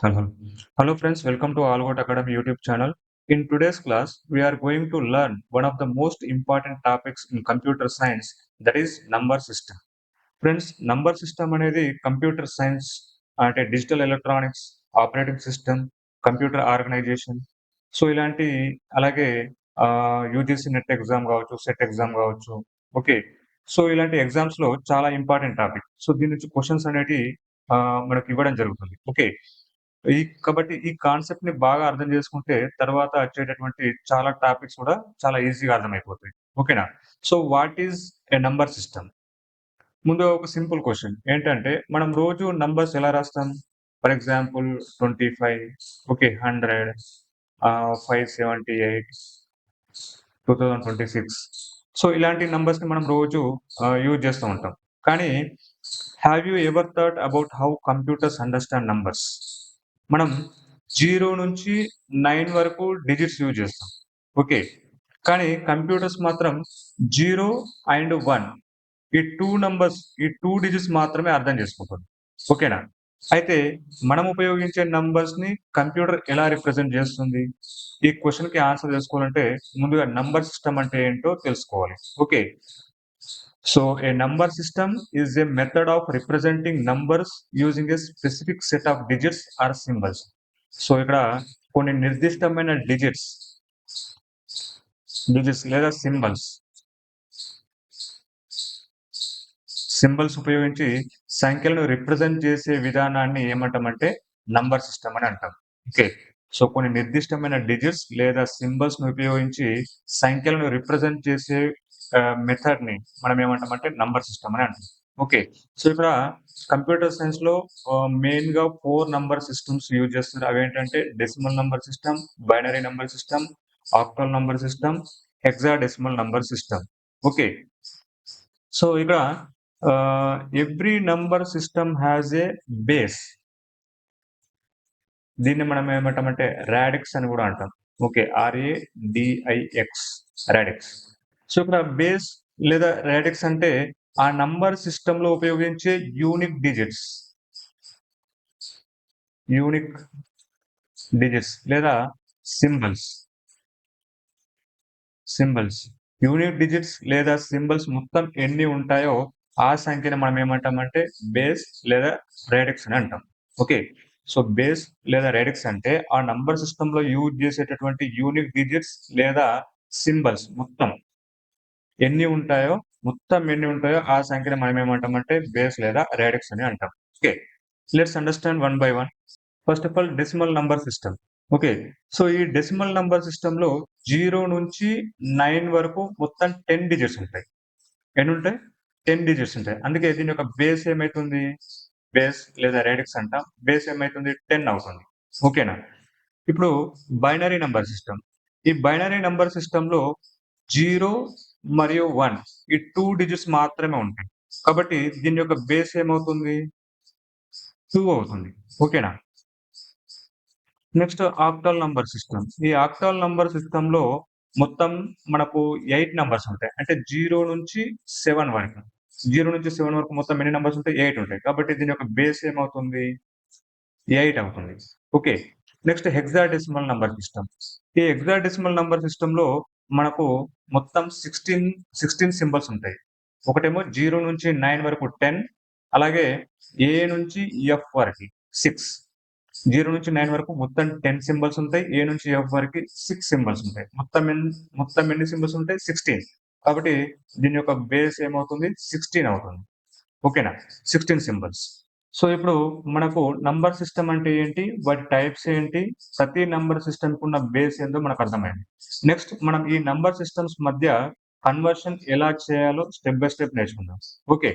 Hello. Hello friends, welcome to Allgoat Academy YouTube channel. In today's class, we are going to learn one of the most important topics in computer science, that is number system. Friends number system అనేది computer science అంటే digital electronics, operating system, computer organisation. So ఇలాంటి అలాగే UGC NET exam కావచ్చు, SET exam కావచ్చు. Okay. So ఇలాంటి ఎగ్జామ్స్‌లో చాలా important topic. So దీని నుంచి క్వెషన్స్ అనేటివి మనకి ఇవ్వడం జరుగుతుంది. ఓకే. కాబట్టి ఈ కాన్సెప్ట్‌ని బాగా అర్థం చేసుకుంటే తర్వాత వచ్చేటటువంటి చాలా టాపిక్స్ కూడా చాలా ఈజీగా అర్థమైపోతాయి. ఓకేనా? So what is a number system? ముందు ఒక సింపుల్ క్వెషన్ ఏంటంటే, మనం రోజు నంబర్స్ ఎలా రాస్తాం? For example 25, okay, 100, 578, 2026. సో ఇలాంటి నంబర్స్‌ని మనం రోజు యూజ్ చేస్తూ ఉంటాం. కానీ have you ever thought about how computers understand numbers? మనం 0 నుంచి 9 వరకు డిజిట్స్ యూజ్ చేస్తాం. ఓకే. కానీ కంప్యూటర్స్ మాత్రం 0 అండ్ 1 ఈ 2 నంబర్స్, ఈ 2 డిజిట్స్ మాత్రమే అర్థం చేసుకుంటుంది. ఓకేనా? అయితే మనం ఉపయోగించే నంబర్స్‌ని కంప్యూటర్ ఎలా రిప్రజెంట్ చేస్తుంది? ఈ క్వెషన్‌కి ఆన్సర్ తెలుసుకోవాలంటే ముందుగా నంబర్ సిస్టమ్ అంటే ఏంటో తెలుసుకోవాలి. Okay. So a number system is a method of representing numbers using a specific set of digits or symbols. So ఇక్కడ కొన్ని నిర్దిష్టమైన డిజిట్స్ లేదా సింబల్స్ ఉపయోగించి సంఖ్యలను రిప్రజెంట్ చేసే విధానాన్ని ఏమంటామంటే నంబర్ సిస్టమ్ అని అంటాం. ఓకే. సో కొన్ని నిర్దిష్టమైన డిజిట్స్ లేదా సింబల్స్ ను ఉపయోగించి సంఖ్యలను రిప్రజెంట్ చేసే మెథడ్ ని మనం ఏమంటామంటే నంబర్ సిస్టమ్ అని అంటాం. ఓకే. సో ఇక్కడ కంప్యూటర్ సైన్స్ లో మెయిన్ గా 4 నంబర్ సిస్టమ్స్ యూజ్ చేస్తారు. అవేంటంటే decimal number system, binary number system, octal number system, hexadecimal number system. Okay. So ఇక్కడ every number system has a base. దీన్ని మనం ఏమంటామంటే రాడిక్స్ అని కూడా అంటాం. ఓకే. RADIX, radix. సో ఇక్కడ బేస్ లేదా రాడిక్స్ అంటే ఆ నంబర్ సిస్టమ్ లో ఉపయోగించే యూనిక్ లేదా సింబల్స్. సింబల్స్. యూనిక్ డిజిట్స్ లేదా సింబల్స్ మొత్తం ఎన్ని ఉంటాయో ఆ సంఖ్యని మనం ఏమంటామంటే బేస్ లేదా రాడిక్స్ అని అంటాం. ఓకే. సో బేస్ లేదా రాడిక్స్ అంటే ఆ నంబర్ సిస్టమ్ లో యూజ్ చేసేటటువంటి యూనిక్ డిజిట్స్ లేదా సింబల్స్ ఎన్ని ఉంటాయో ఆ సంఖ్యని మనం ఏమంటామంటే బేస్ లేదా రాడిక్స్ అని అంటాం. Okay. Let's understand one by one. First of all decimal number system. Okay. So ఈ డెసిమల్ నంబర్ సిస్టమ్ లో 0 నుంచి 9 వరకు మొత్తం 10 డిజిట్స్ ఉంటాయి. ఎన్నుంటాయి? 10 డిజిట్స్ ఉంటాయి. అందుకే దీని యొక్క బేస్ ఏమైతుంది? బేస్ లేదా రాడిక్స్ అంటాం. బేస్ ఏమైతుంది? 10 అవుతుంది. ఓకేనా? ఇప్పుడు బైనరీ నంబర్ సిస్టమ్. ఈ బైనరీ నంబర్ సిస్టమ్‌లో 0 మరియు 1 ఈ 2 డిజిట్స్ మాత్రమే ఉంటాయి. కాబట్టి దీని యొక్క బేస్ ఏమవుతుంది? 2 అవుతుంది. ఓకేనా? Next octal number system. ఈ ఆక్టల్ నంబర్ సిస్టమ్‌లో మొత్తం మనకు 8 నంబర్స్ ఉంటాయి. అంటే 0 నుంచి 7 వరకు. 0 నుంచి 7 వరకు మొత్తం ఎన్ని నంబర్స్ ఉంటాయి? 8 ఉంటాయి. కాబట్టి దీని యొక్క బేస్ ఏమవుతుంది? 8 అవుతుంది. Okay. Next hexadecimal number system. ఈ హెక్సాడెసిమల్ నంబర్ సిస్టమ్‌లో మనకు మొత్తం 16 సింబల్స్ ఉంటాయి. ఒకటేమో 0 నుంచి 9 వరకు 10, అలాగే ఏ నుంచి ఎఫ్ వరకి 6. 0 నుంచి 9 వరకు మొత్తం 10 సింబల్స్ ఉంటాయి. ఏ నుంచి ఎఫ్ వరకి 6 సింబల్స్ ఉంటాయి. మొత్తం ఎన్ని సింబల్స్ ఉంటాయి? 16. కాబట్టి దీని యొక్క బేస్ ఏమవుతుంది? 16 అవుతుంది. ఓకేనా? 16 సింబల్స్. సో ఇప్పుడు మనకు నంబర్ సిస్టమ్ అంటే ఏంటి? వాటి టైప్స్ ఏంటి? ప్రతి నంబర్ సిస్టమ్‌కి ఉన్న బేస్ ఏందో మనకు అర్థమైంది. నెక్స్ట్ మనం ఈ నంబర్ సిస్టమ్స్ మధ్య కన్వర్షన్ ఎలా చేయాలో స్టెప్ బై స్టెప్ నేర్చుకుందాం. ఓకే.